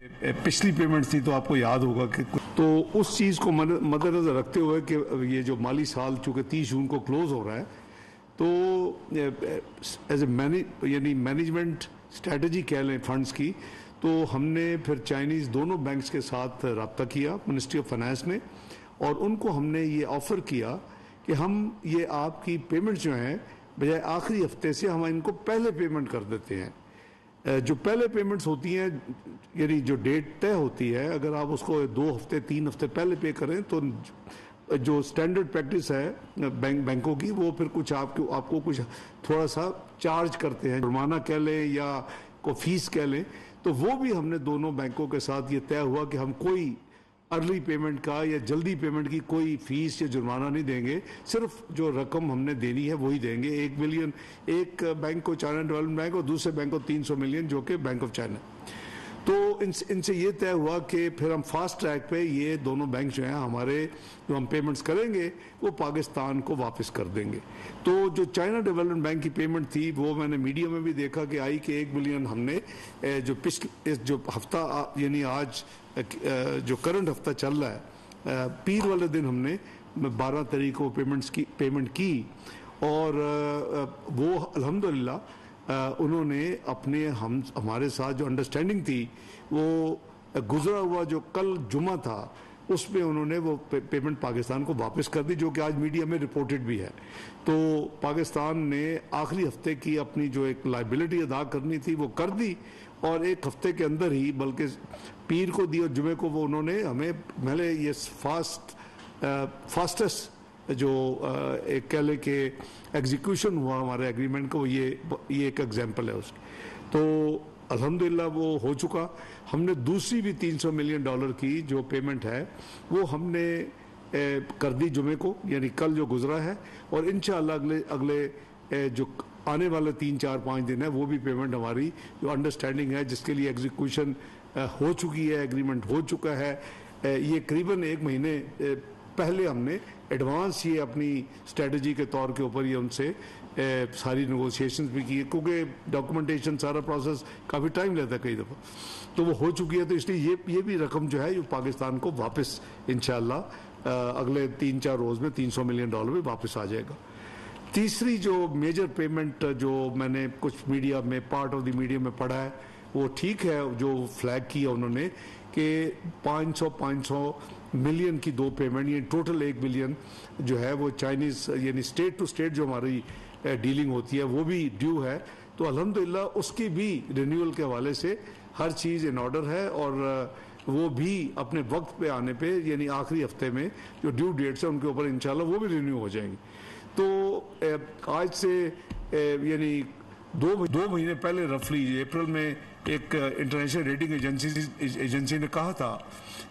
पिछली पेमेंट थी तो आपको याद होगा कि तो उस चीज़ को मद्देनज़र रखते हुए कि ये जो माली साल चूँकि 30 जून को क्लोज़ हो रहा है तो एज ए यानी मैनेजमेंट स्ट्रेटजी कह लें फंड्स की, तो हमने फिर चाइनीज़ दोनों बैंक्स के साथ रब्ता किया मिनिस्ट्री ऑफ फाइनेंस ने, और उनको हमने ये ऑफ़र किया कि हम ये आपकी पेमेंट जो हैं बजाय आखिरी हफ्ते से हम इनको पहले पेमेंट कर देते हैं। जो पहले पेमेंट्स होती हैं यानी जो डेट तय होती है, अगर आप उसको 2 हफ्ते 3 हफ्ते पहले पे करें तो जो स्टैंडर्ड प्रैक्टिस है बैंकों की, वो फिर कुछ आपको कुछ थोड़ा सा चार्ज करते हैं, जुर्माना कह लें या को फीस कह लें। तो वो भी हमने दोनों बैंकों के साथ ये तय हुआ कि हम कोई अर्ली पेमेंट का या जल्दी पेमेंट की कोई फीस या जुर्माना नहीं देंगे, सिर्फ जो रकम हमने देनी है वही देंगे। 1 मिलियन एक बैंक को चाइना डेवलपमेंट बैंक और दूसरे बैंक को 300 मिलियन जो कि बैंक ऑफ चाइना। तो इनसे ये तय हुआ कि फिर हम फास्ट ट्रैक पे ये दोनों बैंक जो हैं हमारे जो हम पेमेंट्स करेंगे वो पाकिस्तान को वापस कर देंगे। तो जो चाइना डेवलपमेंट बैंक की पेमेंट थी वो मैंने मीडिया में भी देखा कि आई कि 1 मिलियन हमने जो पिछले जो हफ्ता यानी आज जो करंट हफ्ता चल रहा है पीर वाले दिन हमने 12 तारीख को पेमेंट की और वो अल्हम्दुलिल्लाह उन्होंने अपने हमारे साथ जो अंडरस्टैंडिंग थी वो गुजरा हुआ जो कल जुमा था उसमें उन्होंने वो पेमेंट पाकिस्तान को वापस कर दी, जो कि आज मीडिया में रिपोर्टेड भी है। तो पाकिस्तान ने आखिरी हफ्ते की अपनी जो एक लायबिलिटी अदा करनी थी वो कर दी और एक हफ्ते के अंदर ही, बल्कि पीर को दी और जुमे को वो उन्होंने हमें पहले ये फास्टेस्ट जो एक कह ले कि एग्जीक्यूशन हुआ हमारे एग्रीमेंट को, ये एक एग्जांपल है उसकी। तो अल्हम्दुलिल्लाह वो हो चुका। हमने दूसरी भी $300 मिलियन की जो पेमेंट है वो हमने कर दी जुमे को, यानी कल जो गुजरा है, और इंशाअल्लाह अगले जो आने वाले 3, 4, 5 दिन है वो भी पेमेंट हमारी जो अंडरस्टैंडिंग है जिसके लिए एग्जीक्यूशन हो चुकी है, एग्रीमेंट हो चुका है। ये करीबन 1 महीने पहले हमने एडवांस ये अपनी स्ट्रेटजी के तौर के ऊपर ये उनसे सारी नेगोशिएशंस भी की, क्योंकि डॉक्यूमेंटेशन सारा प्रोसेस काफ़ी टाइम लेता है कई दफ़ा, तो वो हो चुकी है। तो इसलिए ये भी रकम जो है ये पाकिस्तान को वापस इंशाअल्लाह अगले 3-4 रोज़ में $300 मिलियन भी वापस आ जाएगा। तीसरी जो मेजर पेमेंट जो मैंने कुछ मीडिया में पार्ट ऑफ द मीडिया में पढ़ा है वो ठीक है, जो फ्लैग किया उन्होंने कि 500 मिलियन की 2 पेमेंट, ये टोटल 1 बिलियन जो है वो चाइनीज़ यानी स्टेट टू स्टेट जो हमारी डीलिंग होती है वो भी ड्यू है। तो अल्हम्दुलिल्लाह उसकी भी रिन्यूअल के हवाले से हर चीज़ इन ऑर्डर है और वो भी अपने वक्त पे आने पे यानी आखिरी हफ्ते में जो ड्यू डेट्स है उनके ऊपर इंशाल्लाह वो भी रिन्यू हो जाएंगी। तो आज से यानी 2 महीने पहले रफली अप्रैल में एक इंटरनेशनल रेटिंग एजेंसी ने कहा था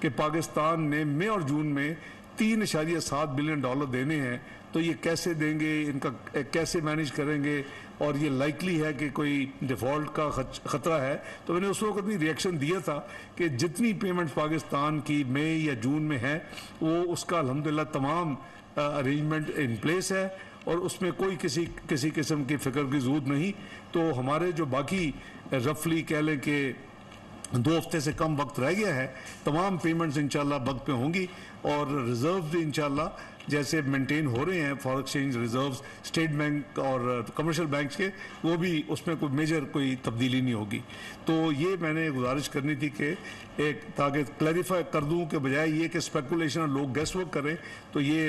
कि पाकिस्तान ने मई और जून में $3.7 बिलियन देने हैं, तो ये कैसे देंगे, इनका कैसे मैनेज करेंगे, और ये लाइकली है कि कोई डिफ़ॉल्ट का ख़तरा है। तो मैंने उस वक्त भी रिएक्शन दिया था कि जितनी पेमेंट्स पाकिस्तान की मई या जून में है वो उसका अल्हम्दुलिल्लाह तमाम अरेंजमेंट इन प्लेस है और उसमें कोई किसी किस्म की फ़िक्र की ज़रूरत नहीं। तो हमारे जो बाकी रफली कह लें कि 2 हफ्ते से कम वक्त रह गया है, तमाम पेमेंट्स इंशाल्लाह वक्त पे होंगी और रिजर्व भी इंशाल्लाह जैसे मेंटेन हो रहे हैं foreign exchange reserves state bank और कमर्शियल बैंक्स के, वो भी उसमें कोई मेजर कोई तब्दीली नहीं होगी। तो ये मैंने गुजारिश करनी थी कि ताकि क्लैरिफाई कर दूं कि बजाय ये कि स्पेकुलेशन और लोग गेस वर्क करें, तो ये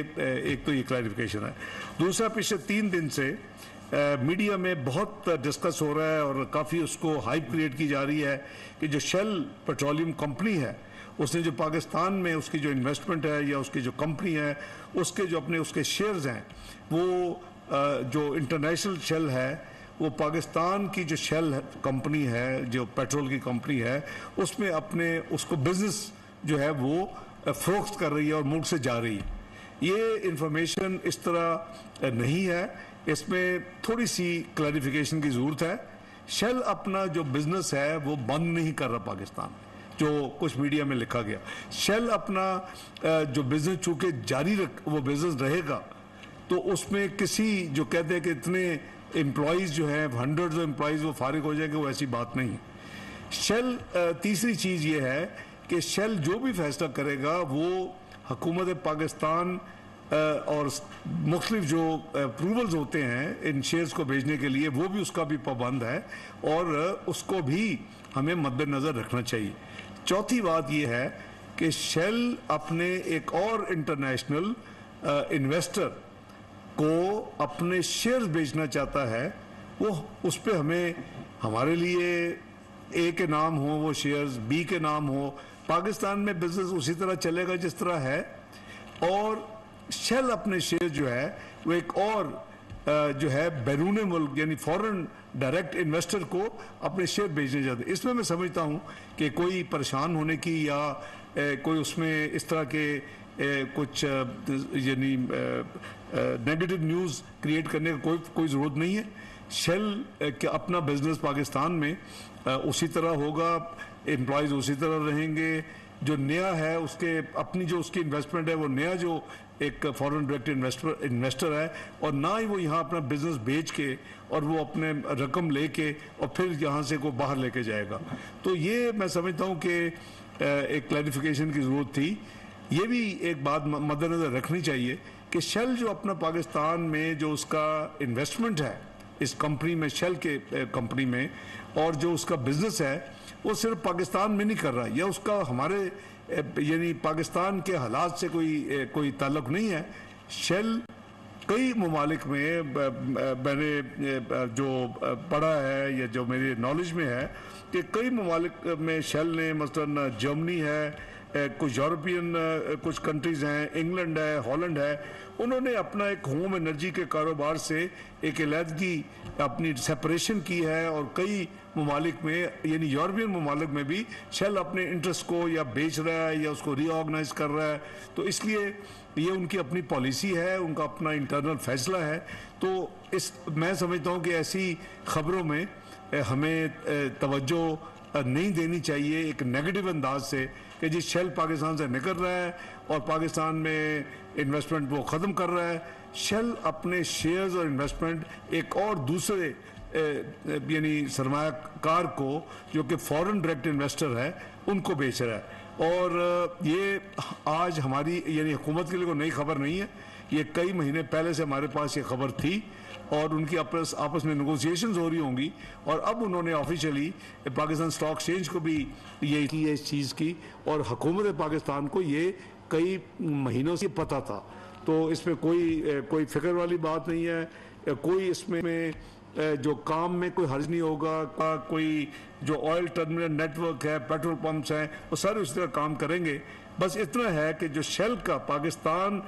एक तो ये क्लैरिफिकेशन है। दूसरा, पिछले 3 दिन से मीडिया में बहुत डिस्कस हो रहा है और काफ़ी उसको हाइप क्रिएट की जा रही है कि जो शेल पेट्रोलियम कंपनी है उसने जो पाकिस्तान में उसकी जो इन्वेस्टमेंट है या उसकी जो कंपनी है उसके जो अपने उसके शेयर्स हैं वो जो इंटरनेशनल शेल है वो पाकिस्तान की जो शेल कंपनी है जो पेट्रोल की कंपनी है उसमें अपने उसको बिजनेस जो है वो फरोख्त कर रही है और मुल्क से जा रही है। ये इंफॉर्मेशन इस तरह नहीं है, इसमें थोड़ी सी क्लैरिफिकेशन की ज़रूरत है। शेल अपना जो बिजनेस है वो बंद नहीं कर रहा पाकिस्तान, जो कुछ मीडिया में लिखा गया। शेल अपना जो बिजनेस चूंकि वो बिजनेस रहेगा, तो उसमें किसी जो कहते हैं कि इतने एम्प्लॉयज़ जो हैं 100 एम्प्लॉयज़ वो फारिग हो जाएंगे, वो ऐसी बात नहीं। शेल तीसरी चीज़ ये है कि शेल जो भी फैसला करेगा वो हुकूमत पाकिस्तान और मुख्तलिफ जो अप्रूवल्स होते हैं इन शेयर्स को भेजने के लिए वो भी उसका भी पाबंद है और उसको भी हमें मद्देनज़र रखना चाहिए। चौथी बात ये है कि शेल अपने एक और इंटरनेशनल इन्वेस्टर को अपने शेयर्स बेचना चाहता है, वो उस पर हमें हमारे लिए ए के नाम हो वो शेयर्स, बी के नाम हो, पाकिस्तान में बिजनेस उसी तरह चलेगा जिस तरह है, और शेल अपने शेयर जो है वो एक और जो है बैरून मुल्क यानी फॉरेन डायरेक्ट इन्वेस्टर को अपने शेयर बेचने जाते हैं। इसमें मैं समझता हूँ कि कोई परेशान होने की या कोई उसमें इस तरह के कुछ यानी नेगेटिव न्यूज़ क्रिएट करने का कोई ज़रूरत नहीं है। शेल के अपना बिजनेस पाकिस्तान में उसी तरह होगा, एम्प्लॉयज़ उसी तरह रहेंगे, जो नया है उसके अपनी जो उसकी इन्वेस्टमेंट है वो नया जो एक फॉरेन डायरेक्ट इन्वेस्टर है, और ना ही वो यहाँ अपना बिजनेस बेच के और वो अपने रकम लेके और फिर यहाँ से को बाहर लेके जाएगा। तो ये मैं समझता हूँ कि एक क्लैरिफिकेशन की ज़रूरत थी। ये भी एक बात मद्देनज़र रखनी चाहिए कि शेल जो अपना पाकिस्तान में जो उसका इन्वेस्टमेंट है इस कंपनी में, शेल के कंपनी में, और जो उसका बिजनेस है वो सिर्फ पाकिस्तान में नहीं कर रहा, या उसका हमारे यानी पाकिस्तान के हालात से कोई ताल्लुक नहीं है। शेल कई ममालिक में मैंने जो पढ़ा है या जो मेरी नॉलेज में है कि कई ममालिक में शेल ने मसलन जर्मनी है, कुछ यूरोपियन कुछ कंट्रीज़ हैं, इंग्लैंड है, हॉलैंड है, उन्होंने अपना एक होम एनर्जी के कारोबार से एक अलहदगी अपनी सेपरेशन की है, और कई ममालिक में यानी यूरोपियन ममालिक में भी शेल अपने इंटरेस्ट को या बेच रहा है या उसको रीऑर्गेनाइज कर रहा है। तो इसलिए ये उनकी अपनी पॉलिसी है, उनका अपना इंटरनल फैसला है। तो मैं समझता हूँ कि ऐसी खबरों में हमें तवज्जो नहीं देनी चाहिए एक नेगेटिव अंदाज से कि जी शेल पाकिस्तान से निकल रहा है और पाकिस्तान में इन्वेस्टमेंट वो ख़त्म कर रहा है। शेल अपने शेयर्स और इन्वेस्टमेंट एक और दूसरे यानी सरमायाकार को जो कि फॉरेन डायरेक्ट इन्वेस्टर है उनको बेच रहा है, और ये आज हमारी यानी हुकूमत के लिए कोई नई खबर नहीं है। ये कई महीने पहले से हमारे पास ये खबर थी और उनकी आपस में नेगोशिएशंस हो रही होंगी, और अब उन्होंने ऑफिशियली पाकिस्तान स्टॉक एक्सचेंज को भी ये की है इस चीज़ की, और हुकूमत पाकिस्तान को ये कई महीनों से पता था। तो इसमें कोई फिक्र वाली बात नहीं है, कोई इसमें जो काम में कोई हर्ज नहीं होगा, कोई जो ऑयल टर्मिनल नेटवर्क है, पेट्रोल पंप्स हैं, वो सारे उसी तरह काम करेंगे। बस इतना है कि जो शेल पाकिस्तान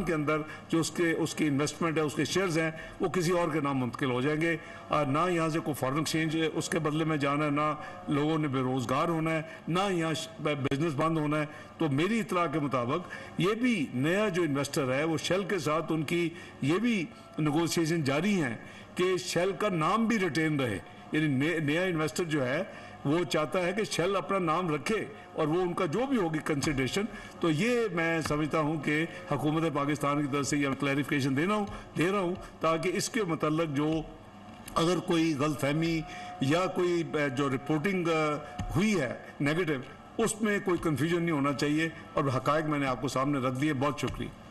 के अंदर जो उसकी इन्वेस्टमेंट है, उसके शेयर्स हैं, वो किसी और के नाम मुंतकिल हो जाएंगे, और ना यहाँ से कोई फॉरेन एक्सचेंज उसके बदले में जाना है, ना लोगों ने बेरोज़गार होना है, ना यहाँ बिजनेस बंद होना है। तो मेरी इतला के मुताबिक ये भी नया जो इन्वेस्टर है वो शेल के साथ उनकी ये भी नेगोशिएशन जारी हैं कि शेल का नाम भी रिटेन रहे, यानी नया इन्वेस्टर जो है वो चाहता है कि शेल अपना नाम रखे और वो उनका जो भी होगी कंसिडरेशन। तो ये मैं समझता हूँ कि हुकूमत पाकिस्तान की तरफ से ये क्लैरिफिकेशन दे रहा हूँ ताकि इसके मतलब जो अगर कोई गलतफहमी या कोई जो रिपोर्टिंग हुई है नेगेटिव, उसमें कोई कन्फ्यूजन नहीं होना चाहिए, और हकायक मैंने आपको सामने रख दिए। बहुत शुक्रिया।